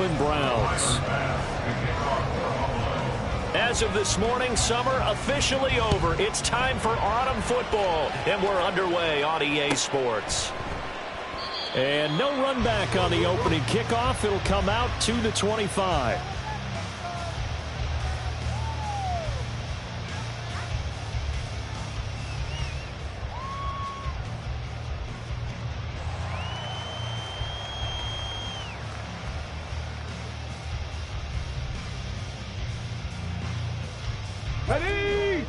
Cleveland Browns. As of this morning, summer officially over. It's time for autumn football, and we're underway on EA Sports. And no run back on the opening kickoff. It'll come out to the 25. Ready?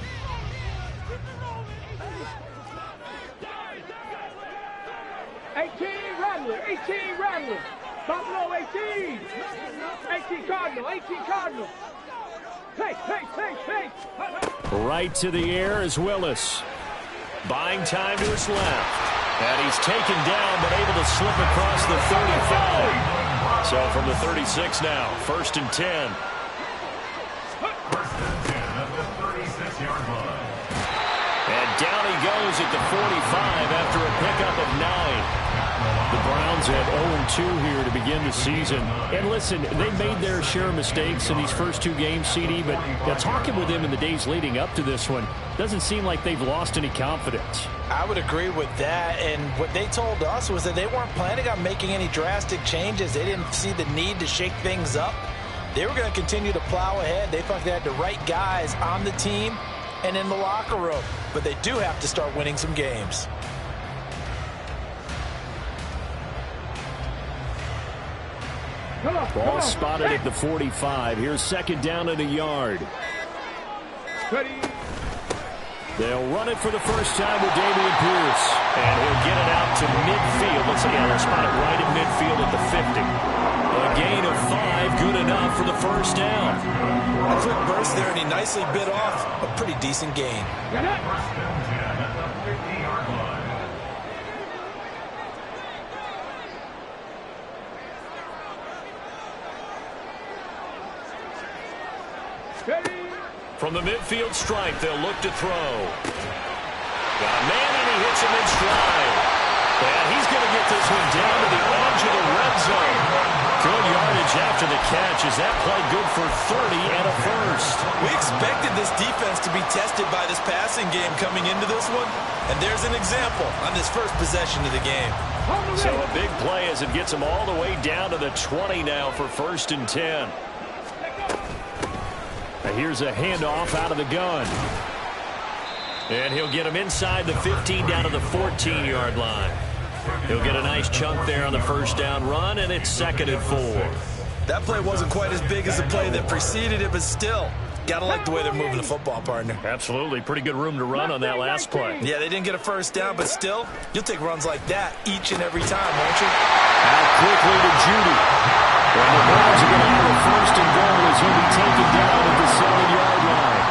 18 Rattler, 18 Rattler. Buffalo 18. 18 Cardinal, 18 Cardinal. Hey. Right to the air is Willis. Buying time to his left. And he's taken down but able to slip across the 35. So from the 36 now, 1st and 10. And down he goes at the 45 after a pickup of 9. The Browns have 0-2 here to begin the season. And listen, they made their share of mistakes in these first 2 games, CD, but talking with them in the days leading up to this one, doesn't seem like they've lost any confidence. I would agree with that, and what they told us was that they weren't planning on making any drastic changes. They didn't see the need to shake things up. They were going to continue to plow ahead. They thought they had the right guys on the team and in the locker room, but they do have to start winning some games. Ball spotted at the 45. Here's 2nd down and a yard. They'll run it for the first time with Dameon Pierce. And he'll get it out to midfield. Let's see, they'll spot it right in midfield at the 50. A gain of 5, good enough for the first down. A quick burst there, and he nicely bit off a pretty decent gain. From the midfield stripe, they'll look to throw. Got a man, and he hits him in stride. And he's going to get this one down to the edge of the red zone. Good yardage after the catch. Is that play good for 30 and a first? We expected this defense to be tested by this passing game coming into this one. And there's an example on this first possession of the game. So a big play as it gets him all the way down to the 20 now for 1st and 10. Here's a handoff out of the gun. And he'll get him inside the 15 down to the 14-yard line. He'll get a nice chunk there on the first down run, and it's 2nd and 4. That play wasn't quite as big as the play that preceded it, but still, got to like the way they're moving the football, partner. Absolutely. Pretty good room to run on that last play. Yeah, they didn't get a first down, but still, you'll take runs like that each and every time, won't you? Out quickly to Judy. And the Browns are going to have a 1st and goal as he'll be taken down at the 7-yard line.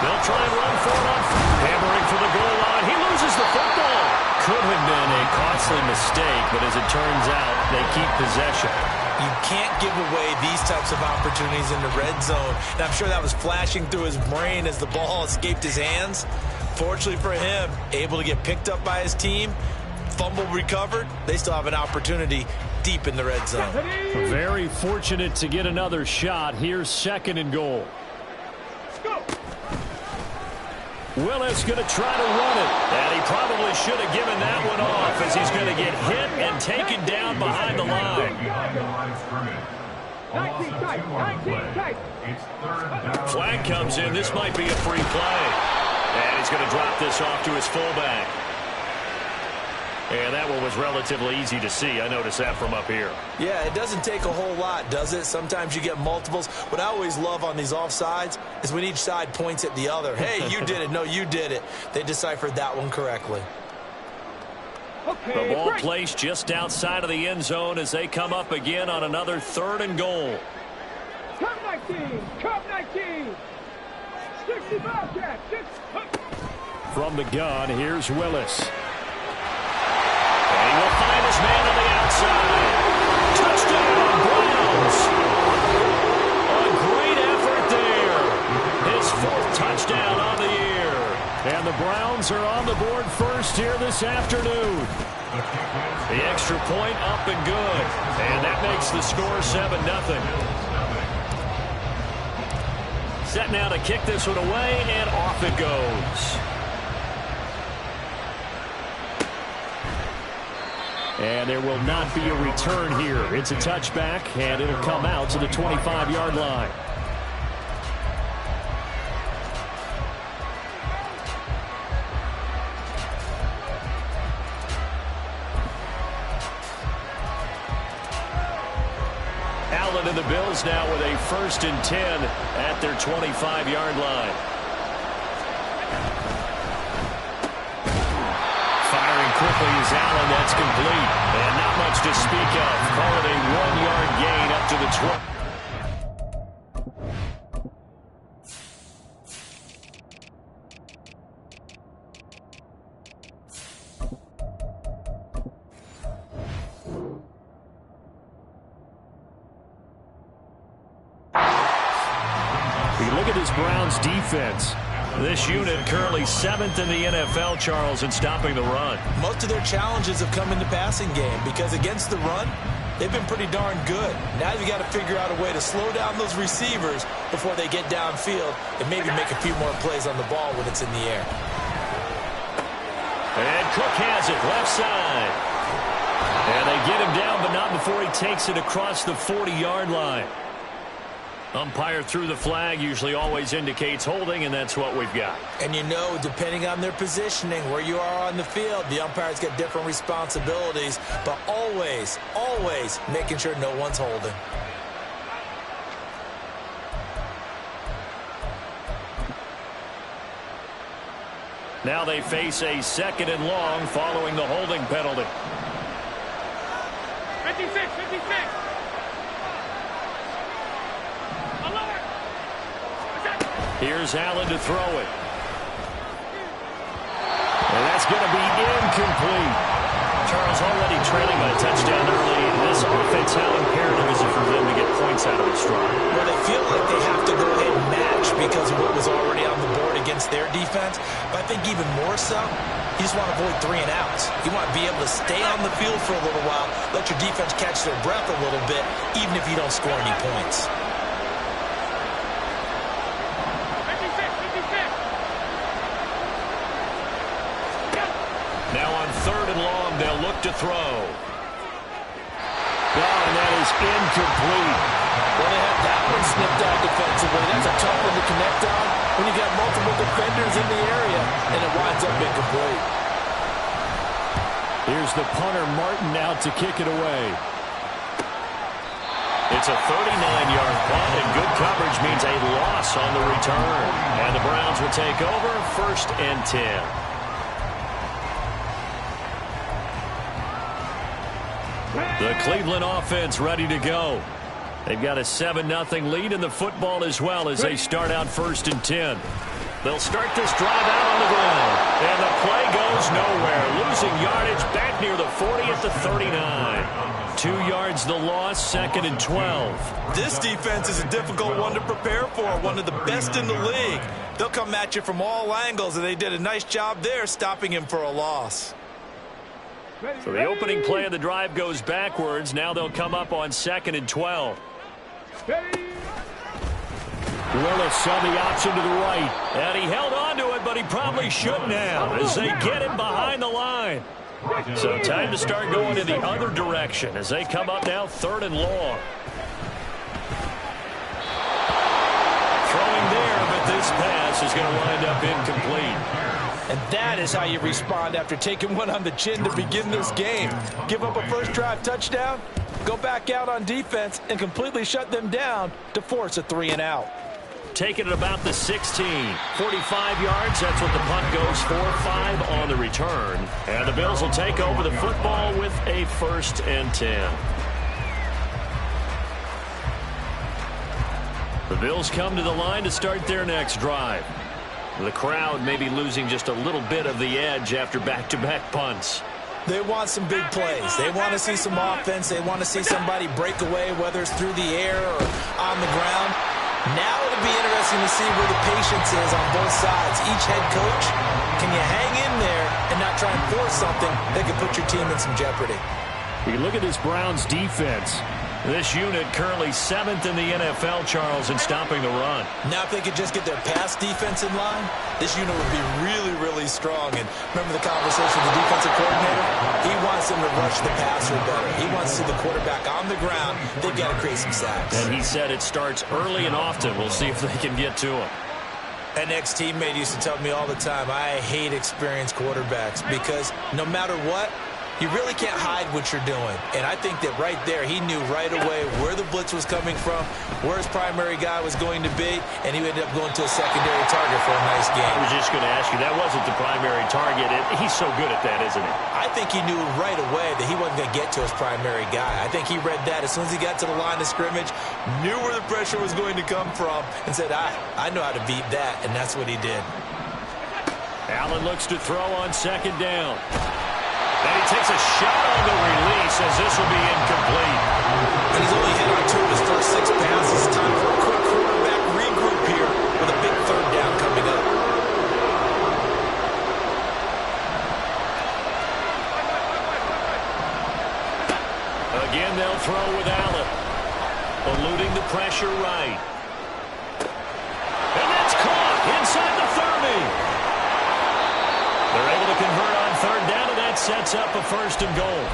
They'll try and run for it. Hammering for the goal line. He loses the football. Could have been a costly mistake, but as it turns out, they keep possession. You can't give away these types of opportunities in the red zone. And I'm sure that was flashing through his brain as the ball escaped his hands. Fortunately for him, able to get picked up by his team. Fumble recovered. They still have an opportunity deep in the red zone. Very fortunate to get another shot. Here's 2nd and goal. Willis going to try to run it. And he probably should have given that one off as he's going to get hit and taken down behind the line. 19 tight. Flag comes in. This might be a free play. And he's going to drop this off to his fullback. And that one was relatively easy to see. I noticed that from up here. Yeah, it doesn't take a whole lot, does it? Sometimes you get multiples. What I always love on these offsides is when each side points at the other. Hey, you did it. No, you did it. They deciphered that one correctly. The ball placed just outside of the end zone as they come up again on another 3rd and goal. Cup 19. 65 catch. From the gun, here's Willis. And he will find his man on the outside. Touchdown, Browns. A great effort there. His 4th touchdown on the year. And the Browns are on the board first here this afternoon. The extra point up and good. And that makes the score 7-0. Set now to kick this one away, and off it goes. And there will not be a return here. It's a touchback, and it'll come out to the 25-yard line. Allen and the Bills now with a 1st and 10 at their 25-yard line. Firing quickly is Allen. That's complete. And not much to speak of. Call it a 1-yard gain up to the 20. Look at this Browns defense. This unit currently 7th in the NFL, Charles, in stopping the run. Most of their challenges have come in the passing game because against the run, they've been pretty darn good. Now you got to figure out a way to slow down those receivers before they get downfield and maybe make a few more plays on the ball when it's in the air. And Cook has it left side. And they get him down, but not before he takes it across the 40-yard line. Umpire threw the flag, usually always indicates holding, and that's what we've got. And you know, depending on their positioning, where you are on the field, the umpires get different responsibilities, but always, always making sure no one's holding. Now they face a 2nd and long following the holding penalty. 56, 56. Here's Allen to throw it. And that's going to be incomplete. Charles already trailing by a touchdown early. This offense, how imperative is it for them to get points out of this drive? Well, they feel like they have to go ahead and match because of what was already on the board against their defense. But I think even more so, you just want to avoid 3 and outs. You want to be able to stay on the field for a little while, let your defense catch their breath a little bit, even if you don't score any points. Now on 3rd and long, they'll look to throw. And that is incomplete. Well, they had that one snipped out defensively. That's a tough one to connect on when you got multiple defenders in the area, and it winds up incomplete. Here's the punter, Martin, out to kick it away. It's a 39-yard punt, and good coverage means a loss on the return. And the Browns will take over 1st and 10. The Cleveland offense ready to go. They've got a 7-0 lead in the football as well as they start out 1st and 10. They'll start this drive out on the ground. And the play goes nowhere. Losing yardage back near the 40 at the 39. 2 yards the loss, 2nd and 12. This defense is a difficult one to prepare for, one of the best in the league. They'll come at you from all angles, and they did a nice job there stopping him for a loss. So the opening play of the drive goes backwards. Now they'll come up on 2nd and 12. Willis saw the option to the right. And he held on to it, but he probably shouldn't have as they get him behind the line. So time to start going in the other direction as they come up now 3rd and long. Throwing there, but this pass is going to wind up incomplete. And that is how you respond after taking one on the chin to begin this game. Give up a first drive touchdown, go back out on defense, and completely shut them down to force a 3 and out. Taking it about the 16. 45 yards, that's what the punt goes for. 5 on the return. And the Bills will take over the football with a 1st and 10. The Bills come to the line to start their next drive. The crowd may be losing just a little bit of the edge after back-to-back punts. They want some big plays. They want to see some offense. They want to see somebody break away, whether it's through the air or on the ground. Now it'll be interesting to see where the patience is on both sides. Each head coach, can you hang in there and not try and force something that could put your team in some jeopardy? You look at this Browns defense. This unit currently 7th in the NFL, Charles, in stopping the run. Now, if they could just get their pass defense in line, this unit would be really, really strong. And remember the conversation with the defensive coordinator? He wants them to rush the passer better. He wants to see the quarterback on the ground. They've got to create some sacks. And he said it starts early and often. We'll see if they can get to him. An ex-teammate used to tell me all the time, I hate experienced quarterbacks because no matter what, you really can't hide what you're doing. And I think that right there, he knew right away where the blitz was coming from, where his primary guy was going to be, and he ended up going to a secondary target for a nice game. I was just going to ask you, that wasn't the primary target. He's so good at that, isn't he? I think he knew right away that he wasn't going to get to his primary guy. I think he read that as soon as he got to the line of scrimmage, knew where the pressure was going to come from, and said, I know how to beat that, and that's what he did. Allen looks to throw on second down. And he takes a shot on the release as this will be incomplete. And he's only hit on 2 of his first 6 passes. It's time for a quick quarterback regroup here with a big third down coming up. Again, they'll throw with Allen. Eluding the pressure right. And that's caught inside the 30. They're able to convert on third down, and that sets up a 1st and goal.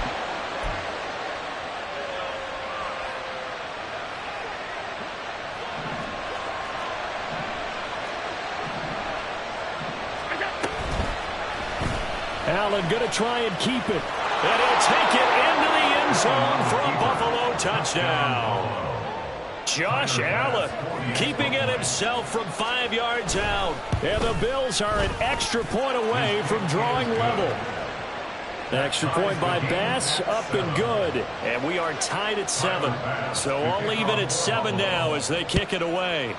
Allen going to try and keep it. And he'll take it into the end zone for a Buffalo touchdown. Josh Allen keeping it himself from 5 yards out. And the Bills are an extra point away from drawing level. Extra point by Bass, up and good. And we are tied at 7. So all even at 7 now as they kick it away.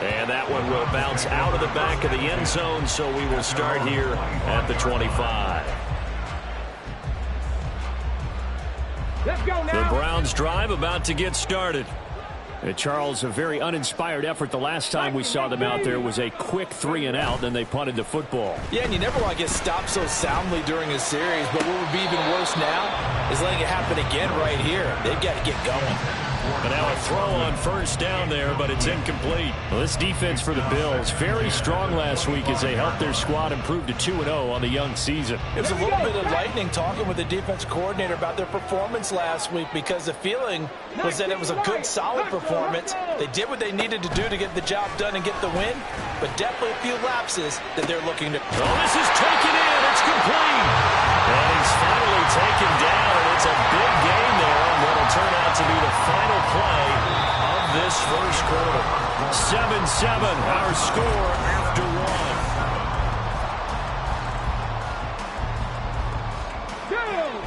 And that one will bounce out of the back of the end zone, so we will start here at the 25. Let's go now. The Browns drive about to get started. Charles, a very uninspired effort the last time we saw them out there was a quick 3 and out, then they punted the football. Yeah, and you never want to get stopped so soundly during a series, but what would be even worse now is letting it happen again right here. They've got to get going. And now a throw on first down there, but it's incomplete. Well, this defense for the Bills, very strong last week as they helped their squad improve to 2-0 on the young season. It was a little bit enlightening talking with the defense coordinator about their performance last week because the feeling was that it was a good, solid performance. They did what they needed to do to get the job done and get the win, but definitely a few lapses that they're looking to. Oh, this is taken in. It's complete. And he's finally taken down, and it's a big game there on what will turn out to be the final play of this first quarter. 7-7, our score after 1.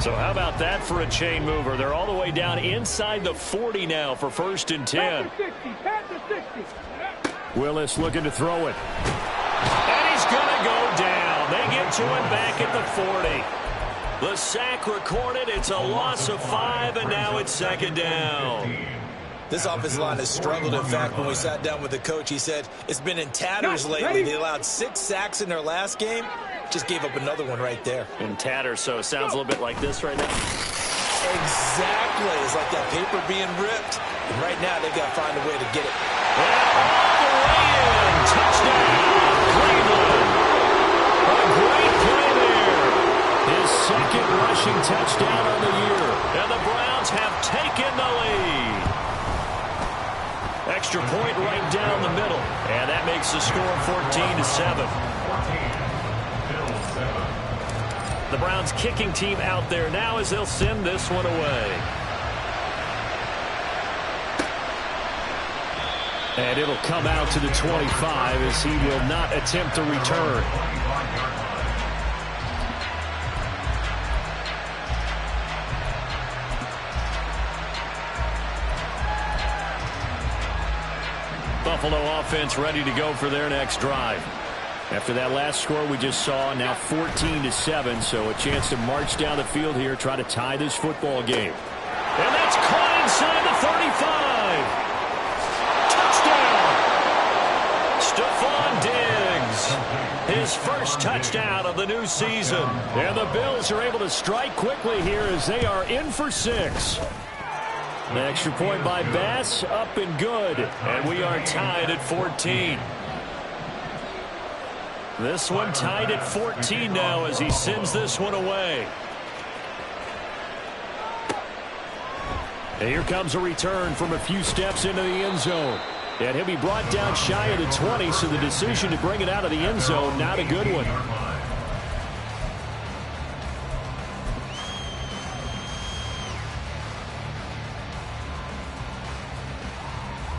So how about that for a chain mover? They're all the way down inside the 40 now for 1st and 10. Pass to 60. Willis looking to throw it. And he's going to go down. They get to him back at the 40. The sack recorded. It's a loss of 5, and now it's 2nd down. This offensive line has struggled. In fact, when we sat down with the coach, he said it's been in tatters lately. They allowed 6 sacks in their last game. Just gave up another one right there. In tatters, so it sounds a little bit like this right now. Exactly. It's like that paper being ripped. And right now, they've got to find a way to get it. And all the way in. Touchdown, Cleveland. A great play there. His 2nd rushing touchdown on the year. And the Browns have taken the lead. Extra point right down the middle. And that makes the score 14-7. The Browns kicking team out there now as they'll send this one away. And it'll come out to the 25 as he will not attempt to return. Buffalo offense ready to go for their next drive. After that last score we just saw, now 14-7, so a chance to march down the field here, try to tie this football game. And that's caught inside the 35. Touchdown. Stephon Diggs. His first touchdown of the new season. And the Bills are able to strike quickly here as they are in for 6. An extra point by Bass, up and good. And we are tied at 14. This one tied at 14 now as he sends this one away. And here comes a return from a few steps into the end zone. And he'll be brought down shy of the 20, so the decision to bring it out of the end zone, not a good one.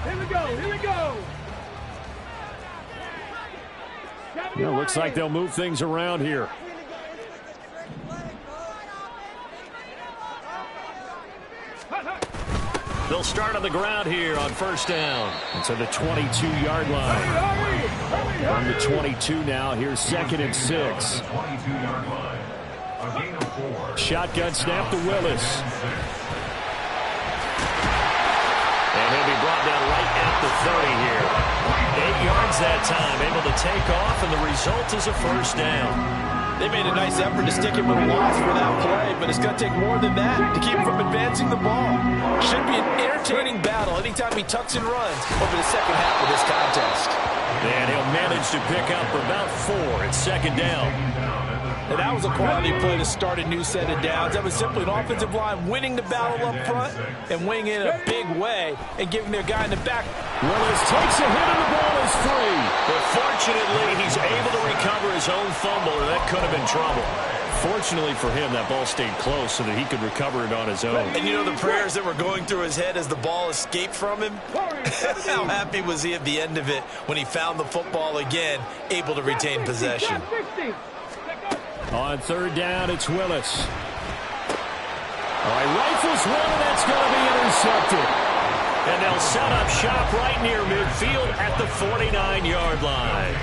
Here we go. Here we go. Well, looks like they'll move things around here. They'll start on the ground here on first down. And to the 22-yard line. On the 22 now. Here's 2nd and 6. Shotgun snap to Willis. And he'll be brought down right at the 30 here. 8 yards that time, able to take off, and the result is a first down. They made a nice effort to stick him with a loss for that play, but it's going to take more than that to keep him from advancing the ball. Should be an entertaining battle anytime he tucks and runs over the second half of this contest. And he'll manage to pick up about 4 at second down. And that was a quality play to start a new set of downs. That was simply an offensive line winning the battle up front and winning it in a big way and giving their guy in the back. Willis takes a hit and the ball is free. But fortunately, he's able to recover his own fumble, and that could have been trouble. Fortunately for him, that ball stayed close so that he could recover it on his own. And you know the prayers that were going through his head as the ball escaped from him? How happy was he at the end of it when he found the football again, able to retain possession? On third down, it's Willis. All right, rifles one, and that's going to be intercepted. And they'll set up shop right near midfield at the 49-yard line.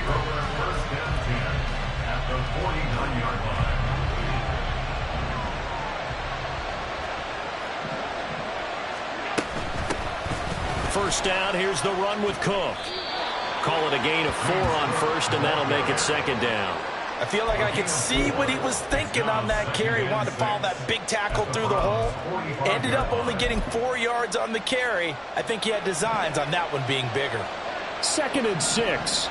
First down, here's the run with Cook. Call it a gain of 4 on first, and that'll make it second down. I feel like I can see what he was thinking on that carry. Wanted to follow that big tackle through the hole. Ended up only getting 4 yards on the carry. I think he had designs on that one being bigger. 2nd and 6.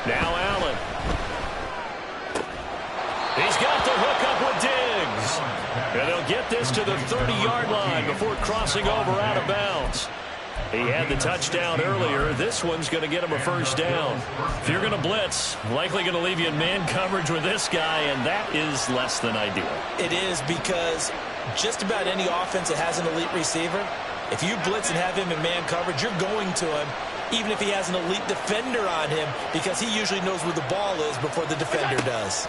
Now Allen. He's got the hook up with Diggs. And they'll get this to the 30-yard line before crossing over out of bounds. He had the touchdown earlier. This one's going to get him a first down. If you're going to blitz, likely going to leave you in man coverage with this guy, and that is less than ideal. It is, because just about any offense that has an elite receiver, if you blitz and have him in man coverage, you're going to him, even if he has an elite defender on him, because he usually knows where the ball is before the defender does.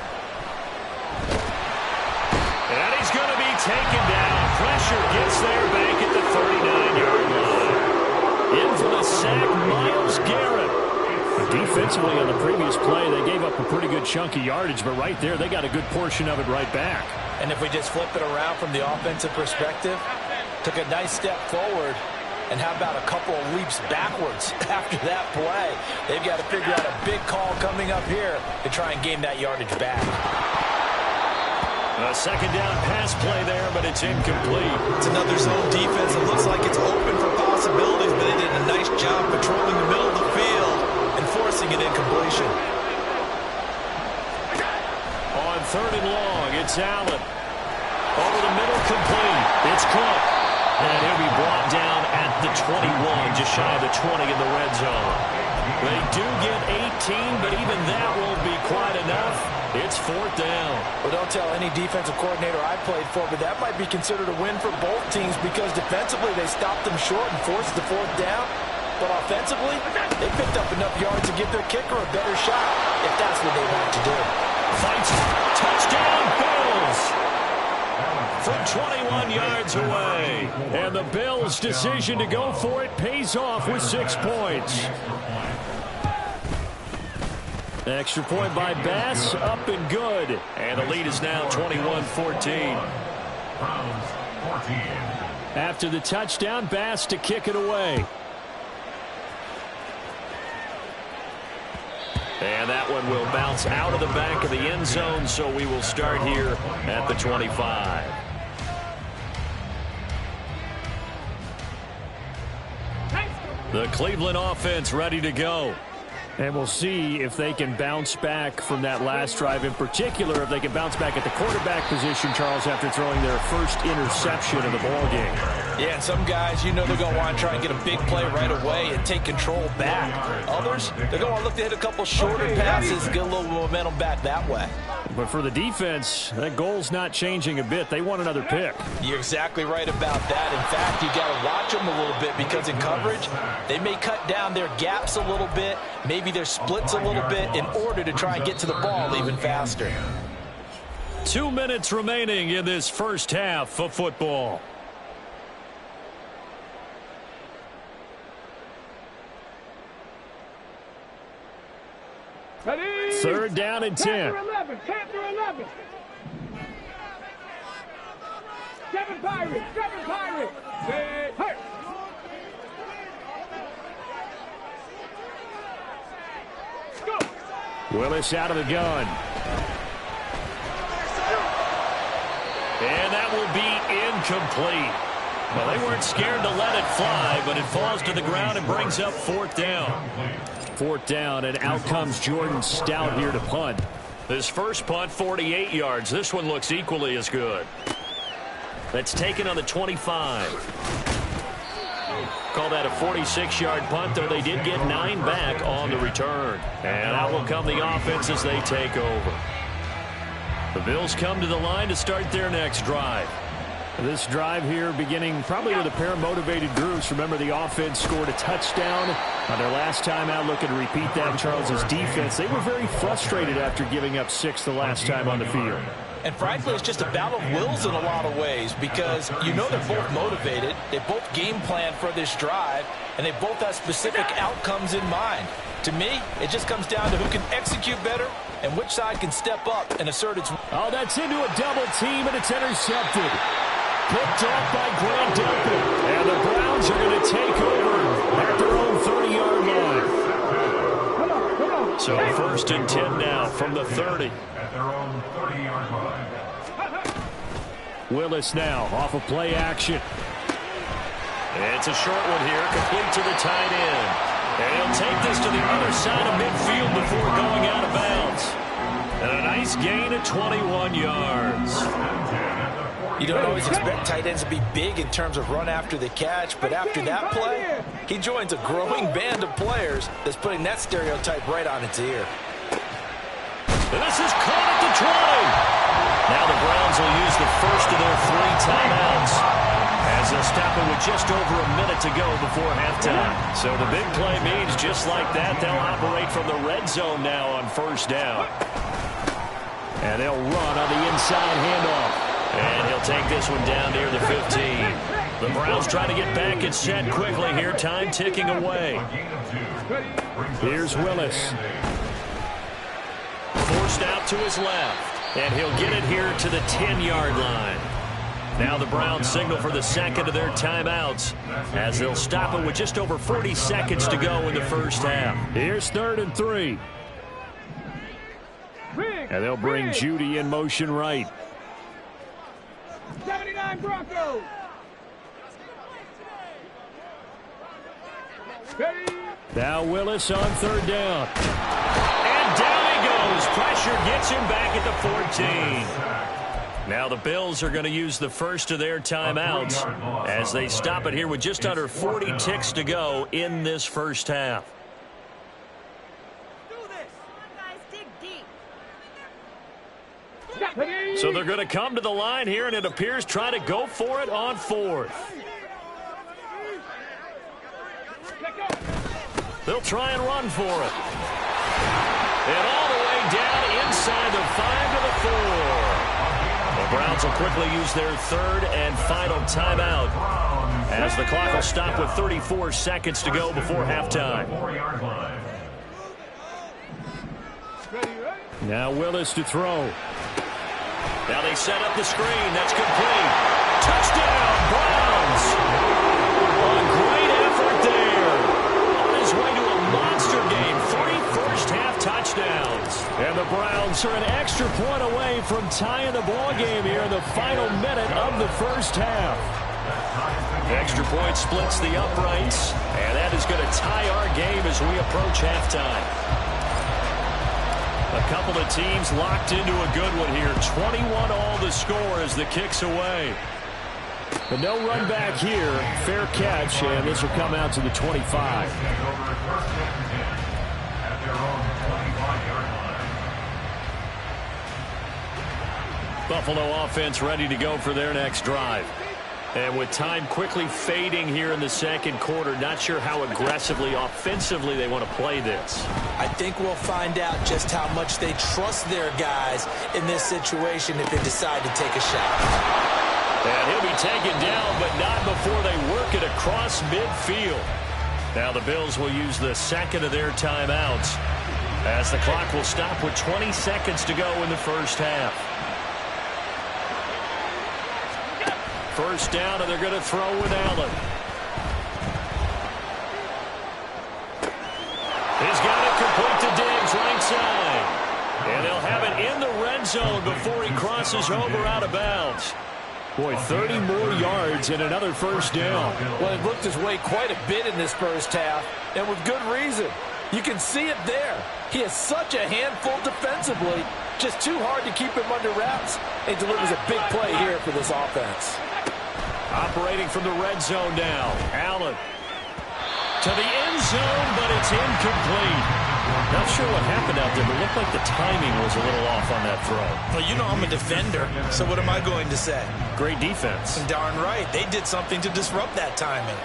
And he's going to be taken down. Pressure gets there back at the 39-yard line. In for the sack, Myles Garrett. Defensively on the previous play, they gave up a pretty good chunk of yardage, but right there, they got a good portion of it right back. And if we just flip it around from the offensive perspective, took a nice step forward, and how about a couple of leaps backwards after that play? They've got to figure out a big call coming up here to try and gain that yardage back. A second down pass play there, but it's incomplete. It's another zone defense. It looks like it's open for possibilities, but they did a nice job patrolling the middle of the field and forcing an incompletion. On third and long, it's Allen. Over the middle, complete. It's Cook. And he'll be brought down at the 21, just shy of the 20 in the red zone. They do get 18, but even that won't be quite enough. It's fourth down. Well, don't tell any defensive coordinator I played for, but that might be considered a win for both teams because defensively they stopped them short and forced the fourth down. But offensively, they picked up enough yards to give their kicker a better shot if that's what they want to do. Fights. Touchdown, Bills. From 21 yards away. And the Bills' decision to go for it pays off with 6 points. Extra point by Bass, up and good. And the lead is now 21-14. After the touchdown, Bass to kick it away. And that one will bounce out of the back of the end zone, so we will start here at the 25. The Cleveland offense ready to go. And we'll see if they can bounce back from that last drive, in particular if they can bounce back at the quarterback position, Charles, after throwing their first interception of the ballgame. Yeah, and some guys, you know they're going to want to try and get a big play right away and take control back. Others, they're going to look to hit a couple shorter passes, get a little momentum back that way. But for the defense, that goal's not changing a bit. They want another pick. You're exactly right about that. In fact, you got to watch them a little bit because in coverage, they may cut down their gaps a little bit, maybe their splits a little bit in order to try and get to the ball even faster. 2 minutes remaining in this first half of football. Third down and 10. 10 through 11. 7 Pirates. Say, hey. Go. Willis out of the gun. And that will be incomplete. Well, they weren't scared to let it fly, but it falls to the ground and brings up fourth down. Fourth down, and out comes Jordan Stout here to punt. This first punt, 48 yards. This one looks equally as good. That's taken on the 25. Call that a 46-yard punt, though they did get 9 back on the return. And out will come the offense as they take over. The Bills come to the line to start their next drive. This drive here beginning probably with a pair of motivated groups. Remember, the offense scored a touchdown on their last time out. Looking to repeat that. Charles's defense, they were very frustrated after giving up 6 the last time on the field. And frankly, it's just a battle of wills in a lot of ways because you know they're both motivated. They both game plan for this drive, and they both have specific outcomes in mind. To me, it just comes down to who can execute better and which side can step up and assert its... Oh, that's into a double team, and it's intercepted. Picked off by Grant Delpit. And the Browns are going to take over at their own 30-yard line. So first and 10 now from the 30. At their own 30-yard line. Willis now off of play action. It's a short one here, complete to the tight end. And he'll take this to the other side of midfield before going out of bounds. And a nice gain of 21 yards. You don't always expect tight ends to be big in terms of run after the catch, but after that play, he joins a growing band of players that's putting that stereotype right on its ear. And this is caught at the 20. Now the Browns will use the first of their 3 timeouts as they'll stop it with just over a minute to go before halftime. So the big play means just like that, they'll operate from the red zone now on first down. And they'll run on the inside handoff. And he'll take this one down near the 15. The Browns trying to get back and set quickly here. Time ticking away. Here's Willis. Forced out to his left. And he'll get it here to the 10-yard line. Now the Browns signal for the second of their timeouts as they'll stop it with just over 40 seconds to go in the first half. Here's 3rd and 3. And they'll bring Judy in motion right. 79 Broncos. Now Willis on 3rd down. And down he goes. Pressure gets him back at the 14. Now the Bills are going to use the first of their timeouts as they stop it here with just under 40 ticks to go in this first half. So they're going to come to the line here, and it appears try to go for it on 4th. They'll try and run for it. And all the way down inside the 5 to the 4. The Browns will quickly use their 3rd and final timeout as the clock will stop with 34 seconds to go before halftime. Ready, ready. Now Willis to throw. Now they set up the screen. That's complete. Touchdown, Browns. A great effort there. On his way to a monster game. 3 first-half touchdowns. And the Browns are an extra point away from tying the ball game here in the final minute of the first half. Extra point splits the uprights, and that is going to tie our game as we approach halftime. A couple of teams locked into a good one here. 21 all the score as the kick's away. But no run back here. Fair catch, and this will come out to the 25. Buffalo offense ready to go for their next drive. And with time quickly fading here in the second quarter, not sure how aggressively, offensively they want to play this. I think we'll find out just how much they trust their guys in this situation if they decide to take a shot. And he'll be taken down, but not before they work it across midfield. Now the Bills will use the second of their timeouts as the clock will stop with 20 seconds to go in the first half. First down, and they're going to throw with Allen. He's got it complete to Diggs, right side. And they'll have it in the red zone before he crosses over out of bounds. Boy, 30 more yards and another first down. Well, he looked his way quite a bit in this first half, and with good reason. You can see it there. He has such a handful defensively. Just too hard to keep him under wraps. He delivers a big play here for this offense. Operating from the red zone now. Allen to the end zone, but it's incomplete. Not sure what happened out there, but it looked like the timing was a little off on that throw. Well, you know I'm a defender, so what am I going to say? Great defense. Darn right. They did something to disrupt that timing.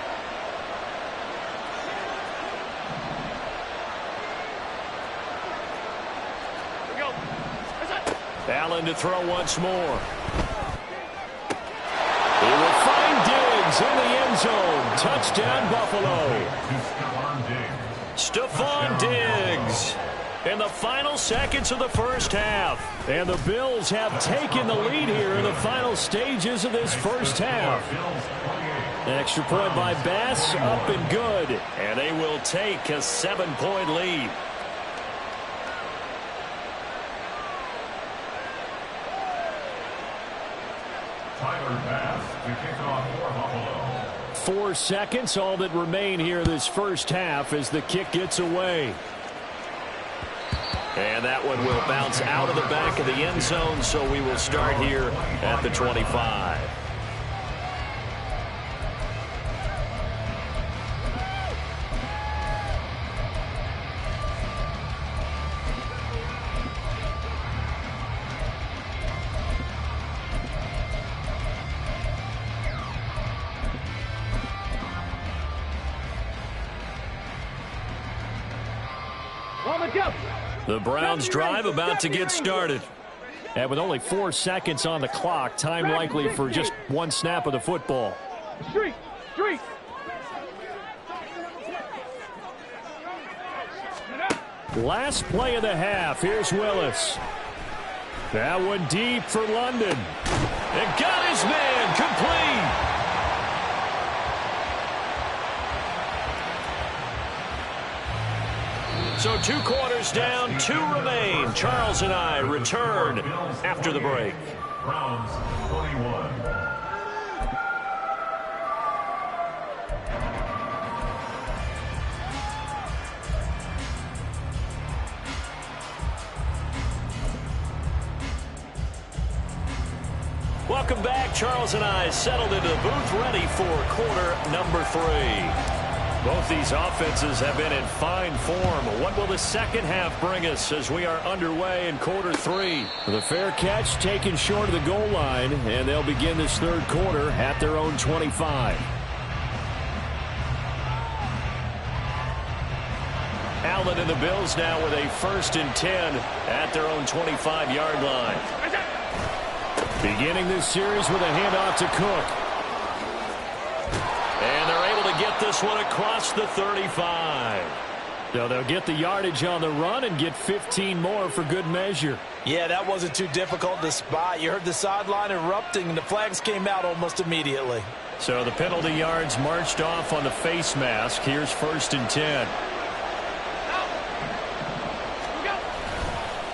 Allen to throw once more. He will find Diggs in the end zone. Touchdown, Buffalo. Stephon Diggs in the final seconds of the first half. And the Bills have taken the lead here in the final stages of this first half. Extra point by Bass, up and good. And they will take a 7-point lead. Tyler Bass to kick off for Buffalo. 4 seconds, all that remain here this first half as the kick gets away. And that one will bounce out of the back of the end zone, so we will start here at the 25. The Browns drive about to get started. And with only 4 seconds on the clock, time likely for just one snap of the football. Street. Last play of the half. Here's Willis. That one deep for London. And got his man complete. So 2 quarters down, 2 remain. Charles and I return after the break. Browns 21. Welcome back. Charles and I settled into the booth ready for quarter number 3. Both these offenses have been in fine form. What will the second half bring us as we are underway in quarter 3? The fair catch taken short of the goal line, and they'll begin this third quarter at their own 25. Allen and the Bills now with a 1st and 10 at their own 25-yard line. Beginning this series with a handoff to Cook. And they're able to get this one across the 35. So they'll get the yardage on the run and get 15 more for good measure. Yeah, that wasn't too difficult to spot. You heard the sideline erupting, and the flags came out almost immediately. So the penalty yards marched off on the face mask. Here's 1st and 10.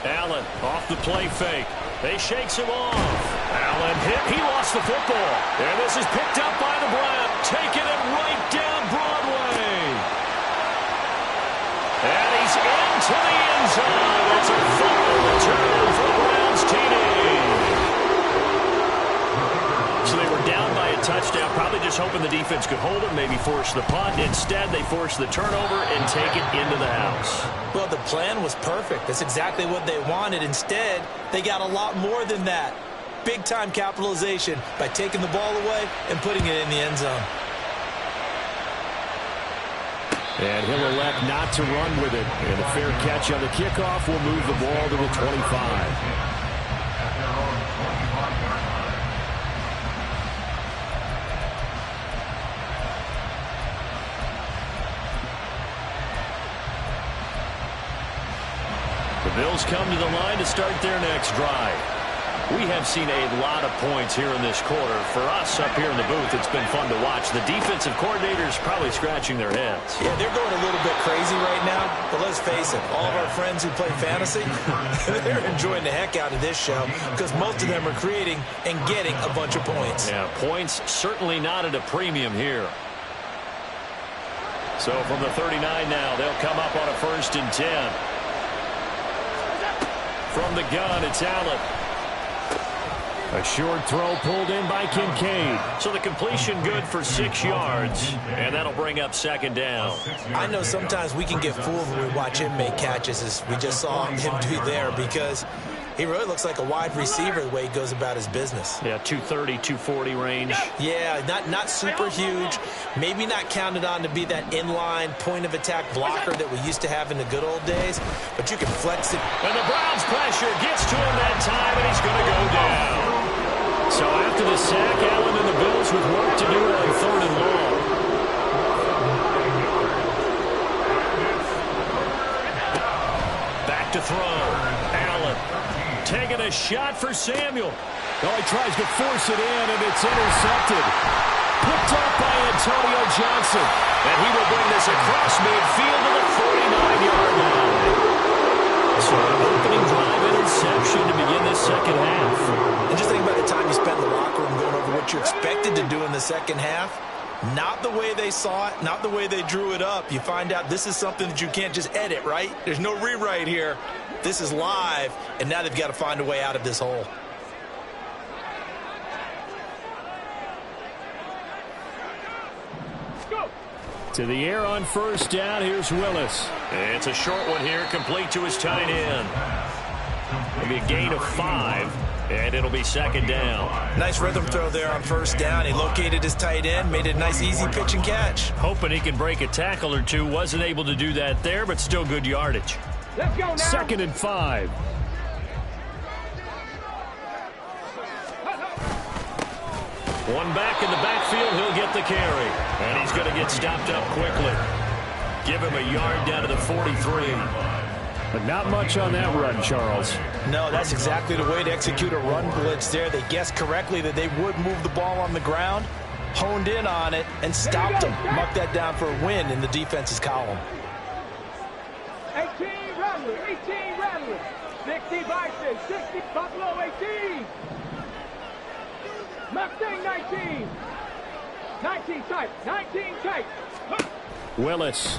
Allen off the play fake. They shakes him off. Allen hit. He lost the football. And this is picked up by the Browns. Taking it right down Broadway. And he's into the end zone. It's a fumble return for the Browns TD. So they were down by a touchdown, probably just hoping the defense could hold it, maybe force the punt. Instead, they force the turnover and take it into the house. Well, the plan was perfect. That's exactly what they wanted. Instead, they got a lot more than that. Big-time capitalization by taking the ball away and putting it in the end zone. And he'll elect not to run with it. And a fair catch on the kickoff will move the ball to the 25. The Bills come to the line to start their next drive. We have seen a lot of points here in this quarter. For us up here in the booth, it's been fun to watch. The defensive coordinators probably scratching their heads. Yeah, they're going a little bit crazy right now. But let's face it, all of our friends who play fantasy, they're enjoying the heck out of this show because most of them are creating and getting a bunch of points. Yeah, points certainly not at a premium here. So from the 39 now, they'll come up on a 1st and 10. From the gun, it's Allen. A short throw pulled in by Kincaid. So the completion good for 6 yards, and that'll bring up 2nd down. I know sometimes we can get fooled when we watch him make catches, as we just saw him do there, because he really looks like a wide receiver the way he goes about his business. Yeah, 230, 240 range. Yeah, not super huge. Maybe not counted on to be that inline point-of-attack blocker that we used to have in the good old days, but you can flex it. And the Browns pressure gets to him that time, and he's going to go down. So after the sack, Allen and the Bills with work to do on 3rd and long. Back to throw. Allen taking a shot for Samuel. Oh, he tries to force it in, and it's intercepted. Picked up by Antonio Johnson. And he will bring this across midfield to the 49-yard line. So an opening drive interception to begin this 2nd half. And just think about the time you spent in the locker room going over what you expected to do in the 2nd half. Not the way they saw it, not the way they drew it up. You find out this is something that you can't just edit, right? There's no rewrite here. This is live, and now they've got to find a way out of this hole. To the air on 1st down. Here's Willis. It's a short one here, complete to his tight end. Maybe a gain of 5, and it'll be 2nd down. Nice rhythm throw there on 1st down. He located his tight end, made it a nice, easy pitch and catch. Hoping he can break a tackle or two. Wasn't able to do that there, but still good yardage. Let's go now. 2nd and 5. One back in the backfield, he'll get the carry. And he's going to get stopped up quickly. Give him a yard down to the 43. But not much on that run, Charles. No, that's exactly the way to execute a run blitz there. They guessed correctly that they would move the ball on the ground, honed in on it, and stopped them. Mark that down for a win in the defense's column. 18 Rattler, 18 Rattler, 60 Bison, 60 Buffalo 18. Mustang 19. 19 tight, 19 tight. Willis.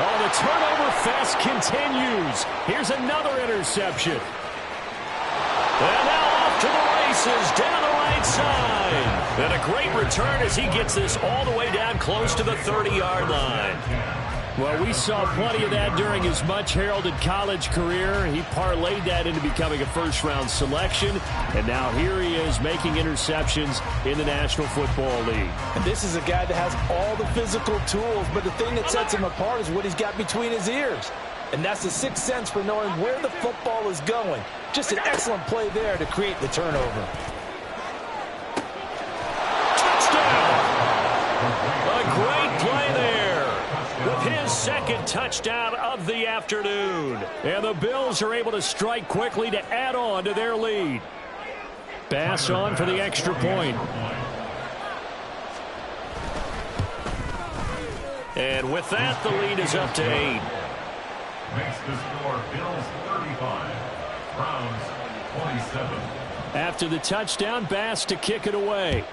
Oh, the turnover fest continues. Here's another interception. And now off to the races down the right side. And a great return as he gets this all the way down close to the 30-yard line. Well, we saw plenty of that during his much-heralded college career. He parlayed that into becoming a first-round selection. And now here he is making interceptions in the National Football League. And this is a guy that has all the physical tools, but the thing that sets him apart is what he's got between his ears. And that's the sixth sense for knowing where the football is going. Just an excellent play there to create the turnover. Touchdown! A great play there with his second touchdown of the afternoon. And the Bills are able to strike quickly to add on to their lead. Bass on for the extra point. And with that, the lead is up to 8. Makes the score Bills 35, Browns 27. After the touchdown, Bass to kick it away.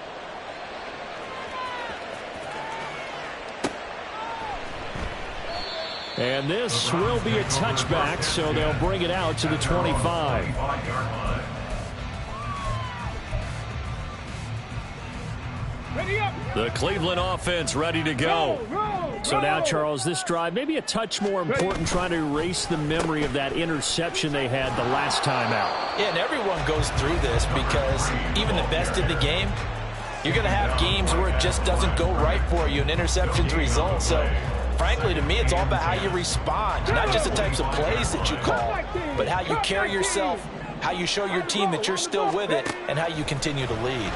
And this will be a touchback, so they'll bring it out to the 25. The Cleveland offense ready to go. So now, Charles, this drive maybe a touch more important, trying to erase the memory of that interception they had the last time out. Yeah, and everyone goes through this because even the best in the game, you're going to have games where it just doesn't go right for you, and interceptions result. So, frankly, to me, it's all about how you respond, not just the types of plays that you call, but how you carry yourself, how you show your team that you're still with it, and how you continue to lead.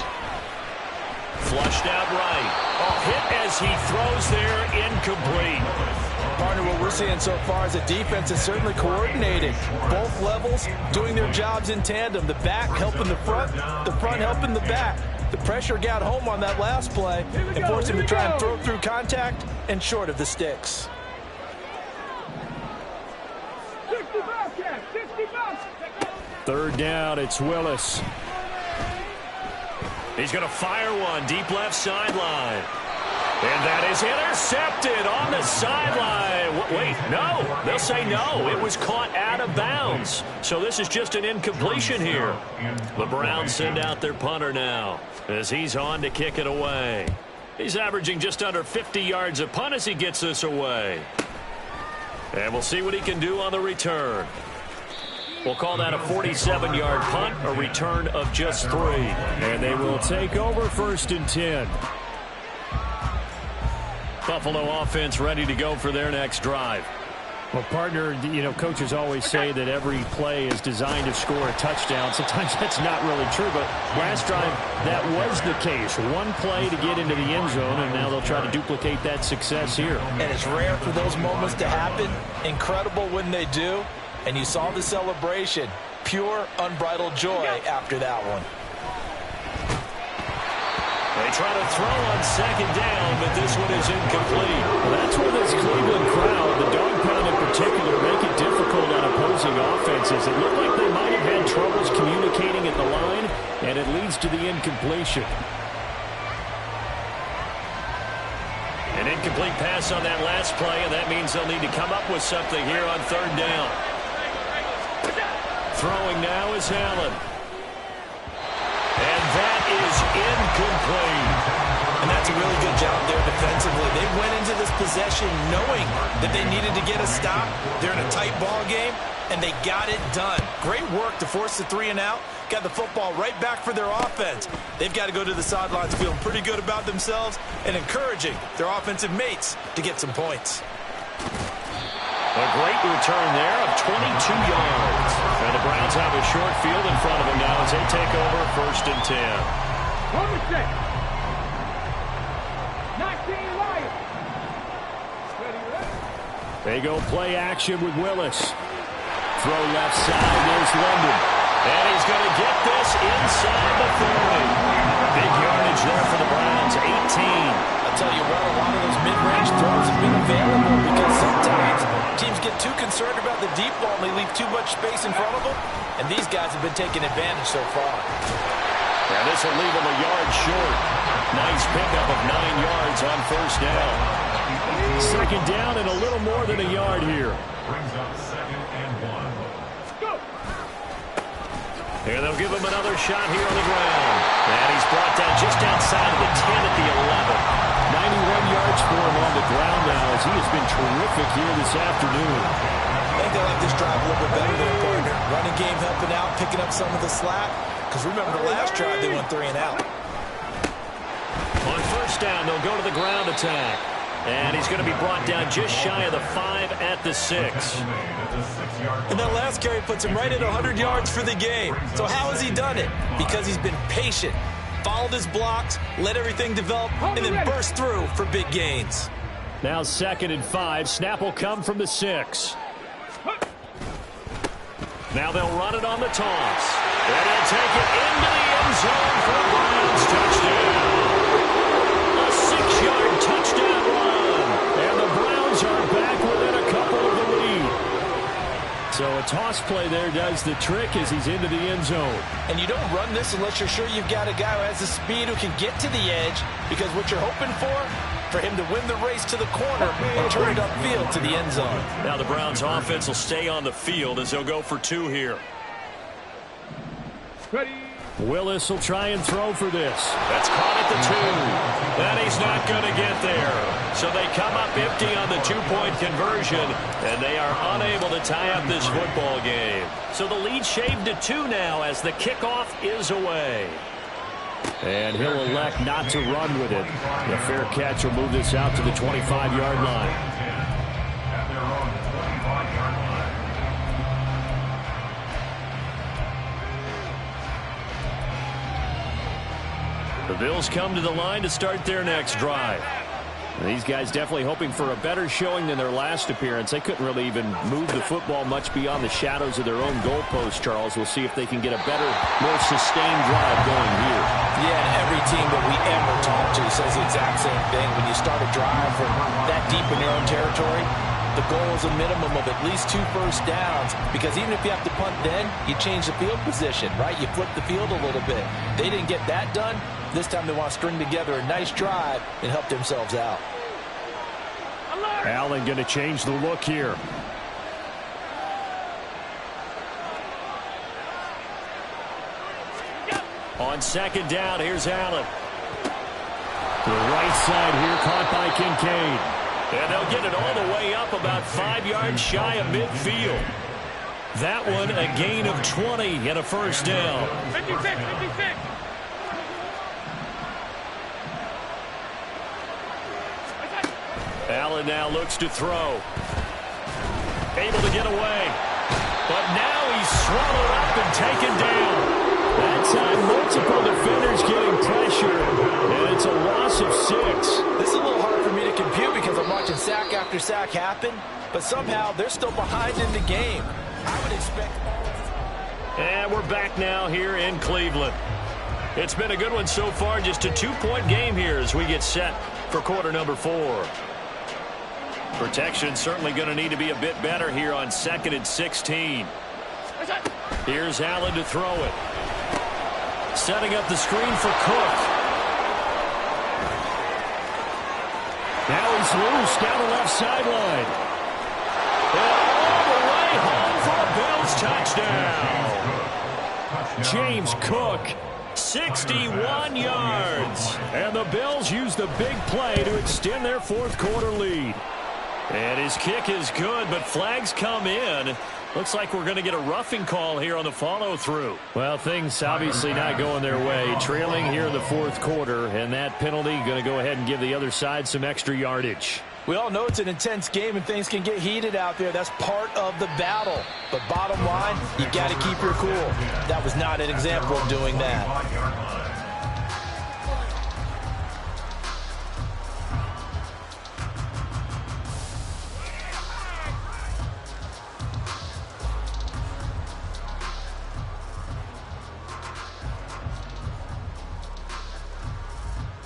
Flushed out right. Hit as he throws there, incomplete. Partner, what we're seeing so far is the defense is certainly coordinated. Both levels doing their jobs in tandem. The back helping the front helping the back. The pressure got home on that last play and forced him to try and throw through contact and short of the sticks. 3rd down, it's Willis. He's going to fire one deep left sideline. And that is intercepted on the sideline. Wait, no. They'll say no. It was caught out of bounds. So this is just an incompletion here. The Browns send out their punter now as he's on to kick it away. He's averaging just under 50 yards a punt as he gets this away. And we'll see what he can do on the return. We'll call that a 47-yard punt, a return of just 3. And they will take over 1st and 10. Buffalo offense ready to go for their next drive. Well, partner, coaches always say that every play is designed to score a touchdown. Sometimes that's not really true, but last drive, that was the case. One play to get into the end zone, and now they'll try to duplicate that success here. And it's rare for those moments to happen. Incredible when they do. And you saw the celebration. Pure, unbridled joy after that one. They try to throw on 2nd down, but this one is incomplete. Well, that's where this Cleveland crowd, the dog pound in particular, make it difficult on opposing offenses. It looked like they might have had troubles communicating at the line, and it leads to the incompletion. An incomplete pass on that last play, and that means they'll need to come up with something here on 3rd down. Throwing now is Allen. And that is incomplete. And that's a really good job there defensively. They went into this possession knowing that they needed to get a stop. They're in a tight ball game, and they got it done. Great work to force the 3 and out. Got the football right back for their offense. They've got to go to the sidelines feeling pretty good about themselves and encouraging their offensive mates to get some points. A great return there of 22 yards. And the Browns have a short field in front of them now as they take over 1st and 10. They go play action with Willis. Throw left side, there's London. And he's going to get this inside the 30. Big yardage there for the Browns, 18. I'll tell you what, a lot of those mid-range throws have been available because sometimes teams get too concerned about the deep ball and they leave too much space in front of them, and these guys have been taking advantage so far. Yeah, this will leave them a yard short. Nice pickup of 9 yards on 1st down. 2nd down and a little more than a yard here. Brings up 2nd and 1. And they'll give him another shot here on the ground. And he's brought down just outside of the 10 at the 11. 91 yards for him on the ground now as he has been terrific here this afternoon. I think they like this drive a little bit better than their partner. Running game helping out, picking up some of the slack. Because remember the last drive they went 3 and out. On 1st down, they'll go to the ground attack. And he's going to be brought down just shy of the 5 at the 6. And that last carry puts him right at 100 yards for the game. So how has he done it? Because he's been patient, followed his blocks, let everything develop, and then burst through for big gains. Now 2nd and 5. Snap will come from the 6. Now they'll run it on the toss. And he'll take it into the end zone for a Browns touchdown. A 6-yard touchdown run. And the Browns are back within a couple of the lead. So a toss play there does the trick as he's into the end zone. And you don't run this unless you're sure you've got a guy who has the speed who can get to the edge, because what you're hoping for him to win the race to the corner and turn it upfield to the end zone. Now the Browns offense will stay on the field as they'll go for 2 here. Ready. Willis will try and throw for this. That's caught at the 2. And he's not going to get there. So they come up empty on the 2-point conversion, and they are unable to tie up this football game. So the lead shaved to 2 now as the kickoff is away. And he'll elect not to run with it. The fair catch will move this out to the 25-yard line. At their own 25-yard line. The Bills come to the line to start their next drive. And these guys definitely hoping for a better showing than their last appearance. They couldn't really even move the football much beyond the shadows of their own goalpost, Charles. We'll see if they can get a better, more sustained drive going here. Yeah, and every team that we ever talk to says the exact same thing. When you start a drive from that deep in your own territory, the goal is a minimum of at least 2 first downs, because even if you have to punt then, you change the field position, right? You flip the field a little bit. They didn't get that done. This time they want to string together a nice drive and help themselves out. Allen going to change the look here. On 2nd down, here's Allen. To the right side here, caught by Kincaid. And they'll get it all the way up about 5 yards shy of midfield. That one a gain of 20 and a first down. 56, 56. Allen now looks to throw. Able to get away. But now he's swallowed up and taken down. That time, multiple defenders getting pressure, and it's a loss of 6. This is a little hard for me to compute because I'm watching sack after sack happen, but somehow they're still behind in the game. I would expect... And we're back now here in Cleveland. It's been a good one so far. Just a 2-point game here as we get set for quarter number 4. Protection certainly going to need to be a bit better here on 2nd and 16. Here's Allen to throw it. Setting up the screen for Cook. Now he's loose down the left sideline. And all the way home for a Bills touchdown. James Cook. 61 yards. And the Bills use the big play to extend their 4th quarter lead. And his kick is good, but flags come in. Looks like we're going to get a roughing call here on the follow-through. Well, things obviously not going their way. Trailing here in the 4th quarter, and that penalty going to go ahead and give the other side some extra yardage. We all know it's an intense game and things can get heated out there. That's part of the battle. But bottom line, you got to keep your cool. That was not an example of doing that.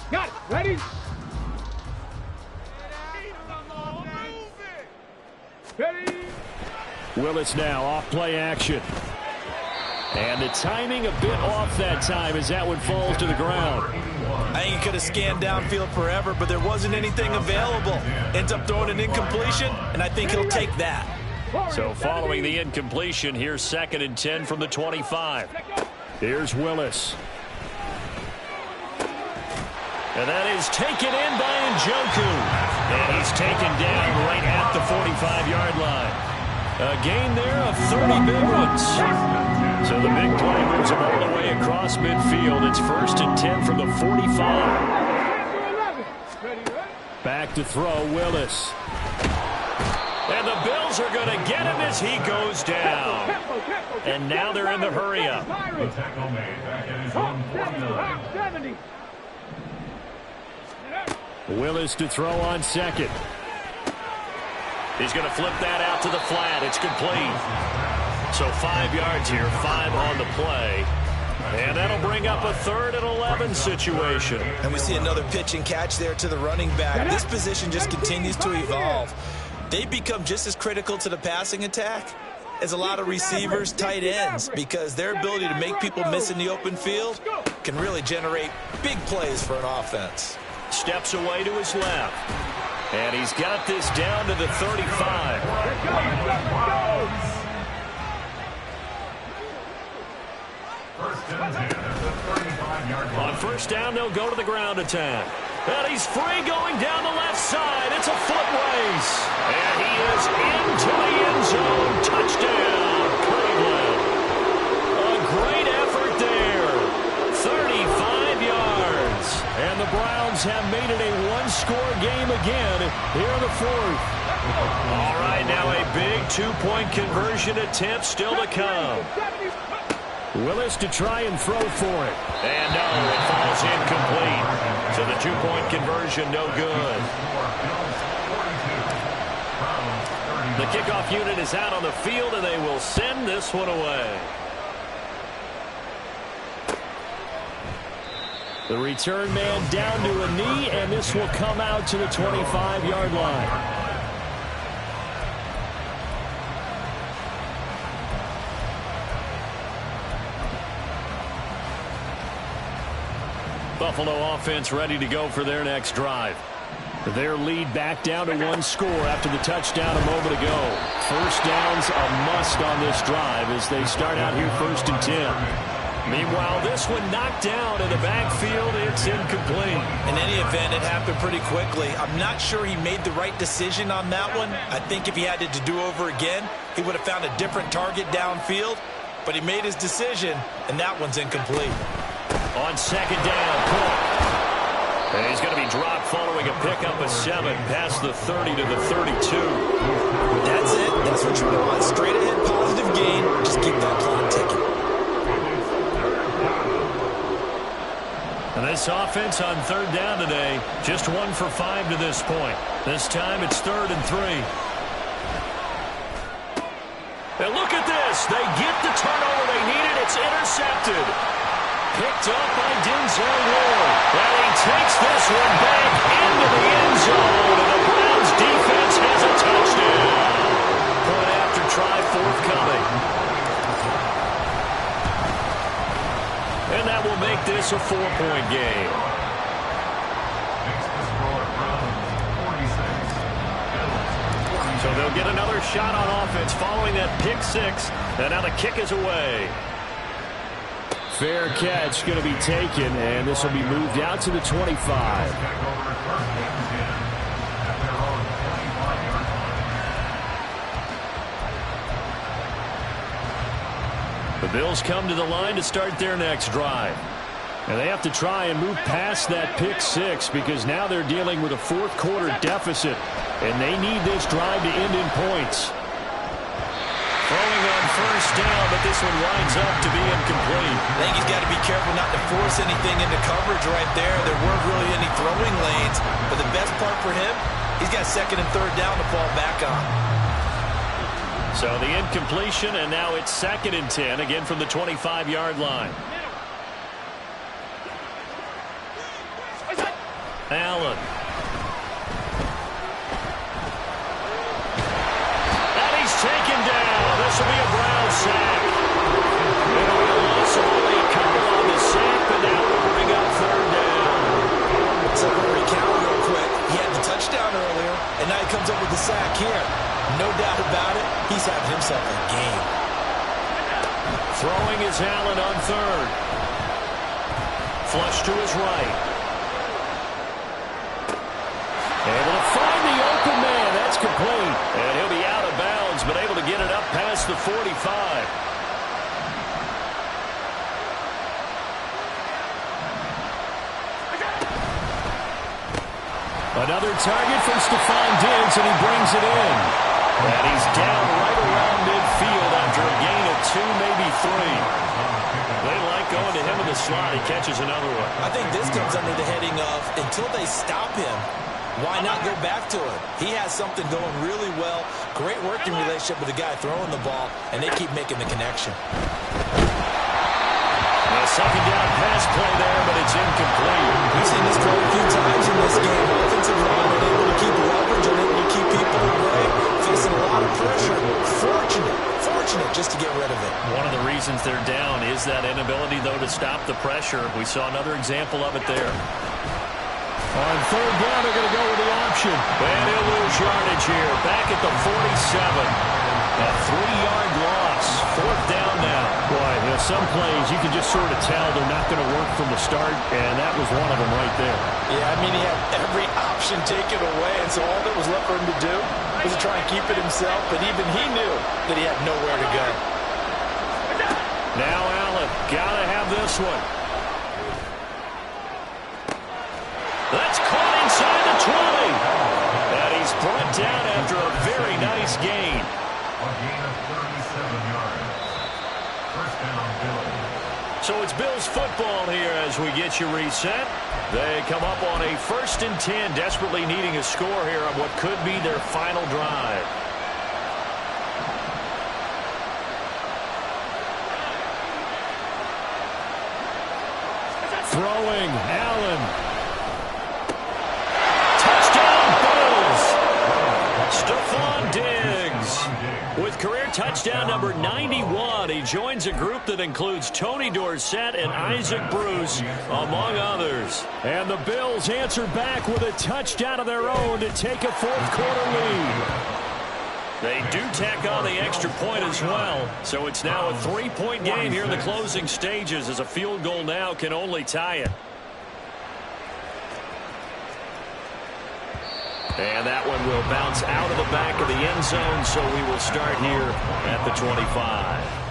Got it. Ready? Ready? Willis now off play action. And the timing a bit off that time as that one falls to the ground. I think he could have scanned downfield forever, but there wasn't anything available. Ends up throwing an incompletion, and I think he'll take that. So following the incompletion, here's 2nd and 10 from the 25. Here's Willis. And that is taken in by Njoku. And he's taken down right at the 45-yard line. A gain there of 30 big ones. So the big play moves him all the way across midfield. It's 1st and 10 from the 45. Back to throw, Willis. And the Bills are going to get him as he goes down. And now they're in the hurry-up. The tackle made back at his own 49. Willis to throw on 2nd. He's going to flip that out to the flat. It's complete. So 5 yards here, 5 on the play. And that'll bring up a 3rd and 11 situation. And we see another pitch and catch there to the running back. This position just continues to evolve. They become just as critical to the passing attack as a lot of receivers, tight ends, because their ability to make people miss in the open field can really generate big plays for an offense. Steps away to his left. And he's got this down to the 35. On first down, they'll go to the ground attack. And he's free going down the left side. It's a foot race. And he is into the end zone. Touchdown, Cleveland. A great effort there. 35 yards. And the Browns have made it a one-score game again here in the 4th. All right, now a big 2-point conversion attempt still to come. Willis to try and throw for it. And no, it falls incomplete. So the 2-point conversion, no good. The kickoff unit is out on the field, and they will send this one away. The return man down to a knee, and this will come out to the 25-yard line. Buffalo offense ready to go for their next drive. Their lead back down to 1 score after the touchdown a moment ago. First down's a must on this drive as they start out here 1st and 10. Meanwhile, this one knocked down in the backfield. It's incomplete. In any event, it happened pretty quickly. I'm not sure he made the right decision on that one. I think if he had to do over again, he would have found a different target downfield. But he made his decision, and that one's incomplete. On second down, Cook. And he's going to be dropped following a pickup of 7 past the 30 to the 32. That's it. That's what you want. Straight ahead, positive gain. Just keep that clock ticking. And this offense on 3rd down today, just 1 for 5 to this point. This time it's 3rd and 3. And look at this. They get the turnover they needed. It's intercepted. Picked up by Denzel Ward. And he takes this one back into the end zone. And the Browns defense has a touchdown. Point after try forthcoming. And that will make this a 4-point game. So they'll get another shot on offense following that pick 6. And now the kick is away. Fair catch going to be taken, and this will be moved out to the 25. The Bills come to the line to start their next drive. And they have to try and move past that pick 6 because now they're dealing with a 4th quarter deficit, and they need this drive to end in points. Throwing on first down, but this one winds up to be incomplete. I think he's got to be careful not to force anything into coverage right there. There weren't really any throwing lanes, but the best part for him, he's got 2nd and 3rd down to fall back on. So the incompletion, and now it's 2nd and 10, again from the 25-yard line. Allen. And he's taken down. This will be a Brown sack. It'll be a loss of only a couple on the sack, but that will bring up 3rd down. So we'll recount real quick. He had the touchdown earlier, and now he comes up with the sack here. No doubt about it, he's having himself a game. Throwing is Allen on 3rd. Flush to his right. Able to find the open man. That's complete. And he'll be out of bounds, but able to get it up past the 45. Another target for Stephon Diggs, and he brings it in. And he's down right around midfield after a gain of 2, maybe 3. They like going to him in the slot. He catches another one. I think this comes under the heading of until they stop him, Why not go back to it? He has something going really well. Great working relationship with the guy throwing the ball, and they keep making the connection. A second down pass play there, but it's incomplete. We've seen this quite a few times in this game. Offensive line unable to keep leverage, unable to keep people away, facing a lot of pressure. Fortunate just to get rid of it. One of the reasons they're down is that inability, though, to stop the pressure. We saw another example of it there. On third down, they're going to go with the option. And he'll lose yardage here. Back at the 47. A 3-yard loss. Fourth down now. Boy, some plays you can just sort of tell they're not going to work from the start, and that was one of them right there. Yeah, I mean, he had every option taken away, and so all that was left for him to do was to try and keep it himself, but even he knew that he had nowhere to go. Now Allen, gotta have this one. That's caught inside the 20. And he's brought down after a very nice gain. A gain of 37 yards. First down, Bills. So it's Bills football here as we get you reset. They come up on a 1st and 10, desperately needing a score here on what could be their final drive. Throwing, Allen. Touchdown, Bills! Stephon Diggs with career touchdown number 91. He joins a group that includes Tony Dorsett and Isaac Bruce, among others. And the Bills answer back with a touchdown of their own to take a fourth-quarter lead. They do tack on the extra point as well, so it's now a 3-point game here in the closing stages, as a field goal now can only tie it. And that one will bounce out of the back of the end zone, so we will start here at the 25.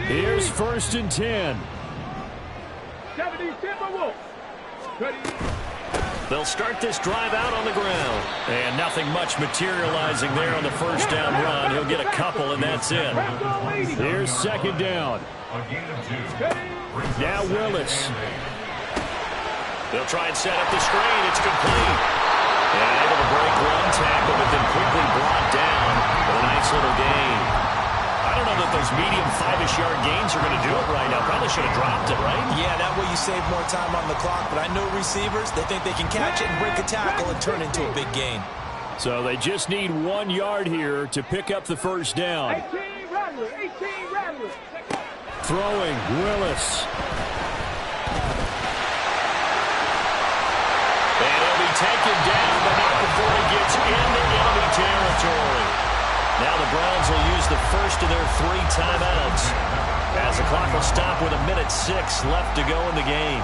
Here's 1st and 10. 70 Timberwolves. Ready. They'll start this drive out on the ground. And nothing much materializing there on the first down run. He'll get a couple, and that's it. Here's 2nd down. A gain of 2. Now Willis. They'll try and set up the screen. It's complete. And able to break one tackle, but then quickly brought down with a nice little gain. I don't know that those medium 5-ish yard gains are going to do it right now. Probably should have dropped it, right? Yeah, that way you save more time on the clock, but I know receivers, they think they can catch it and break a tackle and turn into a big gain. So they just need 1 yard here to pick up the first down. 18 Rattler. Throwing, Willis. And he'll be taken down, but not before he gets into enemy territory. Now the Browns will use the first of their 3 timeouts, as the clock will stop with 1:06 left to go in the game.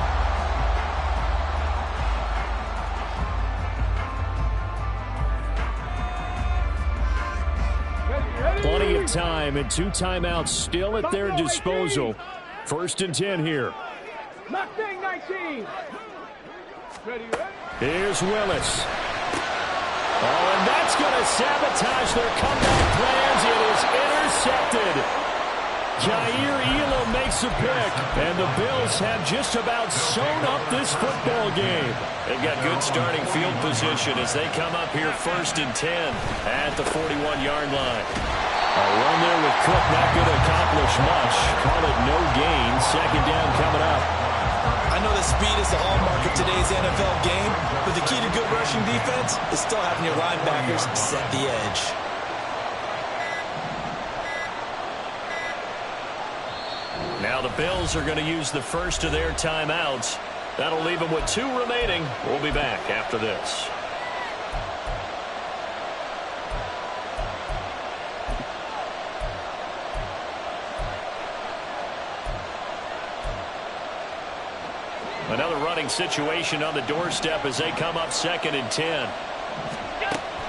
Plenty of time and 2 timeouts still at their disposal. 1st and 10 here. Mustang 19. Ready. Here's Willis. Oh, and that's going to sabotage their comeback plans. It is intercepted. Jair Elam makes a pick, and the Bills have just about sewn up this football game. They've got good starting field position as they come up here 1st and 10 at the 41-yard line. A run there with Cook not going to accomplish much. Call it no gain. 2nd down coming up. I know that speed is the hallmark of today's NFL game, but the key to good rushing defense is still having your linebackers set the edge. Now the Bills are going to use the first of their timeouts. That'll leave them with 2 remaining. We'll be back after this. Another running situation on the doorstep as they come up 2nd and 10.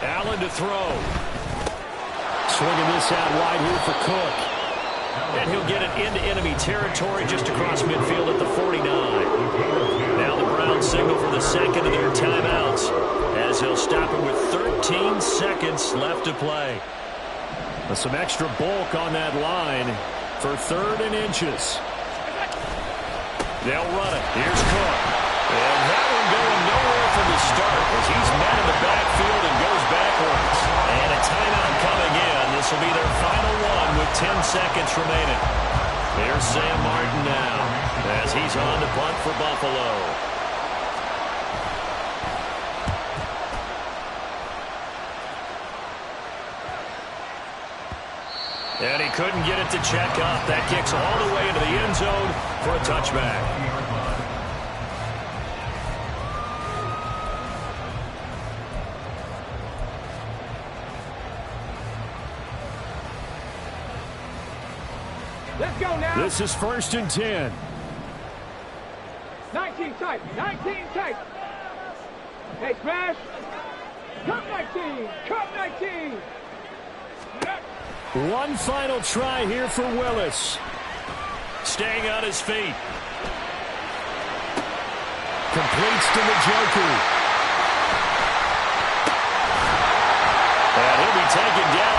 Allen to throw. Swinging this out wide here for Cook. And he'll get it into enemy territory just across midfield at the 49. Now the Browns signal for the 2nd of their timeouts, as he'll stop it with 13 seconds left to play. With some extra bulk on that line for 3rd and inches. They'll run it. Here's Cook. And that one going nowhere from the start as he's met in the backfield and goes backwards. And a timeout coming in. This will be their final one with 10 seconds remaining. Here's Sam Martin now as he's on to punt for Buffalo. And he couldn't get it to check up. That kicks all the way into the end zone for a touchback. Let's go now. This is 1st and 10. 19 tight. 19 tight. Hey, smash. Cut 19. Cut 19. One final try here for Willis. Staying on his feet. Completes to Njoku. And he'll be taken down